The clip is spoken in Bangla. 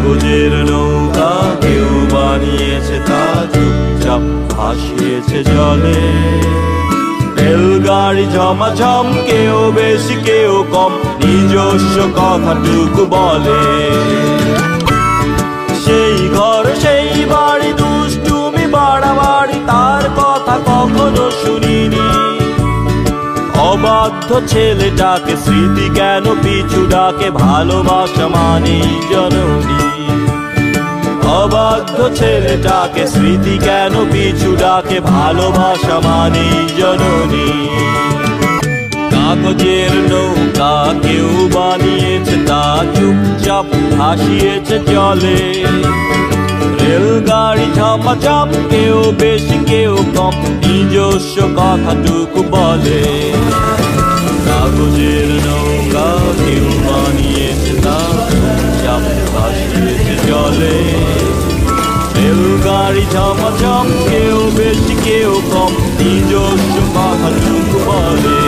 কাগজের নৌকা কেউ বানিয়েছে তা চুপচাপ ভাসিয়েছে জলে। রেলগাড়ি ঝমাঝম, কেউ বেশি কেউ কম, নিজস্ব কথাটুকু বলে। সেই ঘর সেই বাড়ি, দুষ্টুমি বাড়াবাড়ি, তার কথা কখনো শুনিনি। অবাধ্য ছেলেটাকে স্মৃতি কেন পিছু ডাকে, ভালোবাসা মানেই জননী। অবাধ্য ছেলেটাকে স্মৃতি কেন পিছু ডাকে, ভালোবাসা মানেই জননী। কাগজের নৌকা কেউ বানিয়েছে তা চুপচাপ ভাসিয়েছে জলে। রেলগাড়ি ঝমাঝম, কেউ বেশি কেউ কম, নিজস্ব কথাটুকু বলে। কাগজের নৌকা কেউ বানিয়েছে তা চুপচাপ ভাসিয়েছে জলে। রেলগাড়ি ঝমাঝম, কেউ বেশি কেউ কম, নিজস্ব কথাটুকু বলে।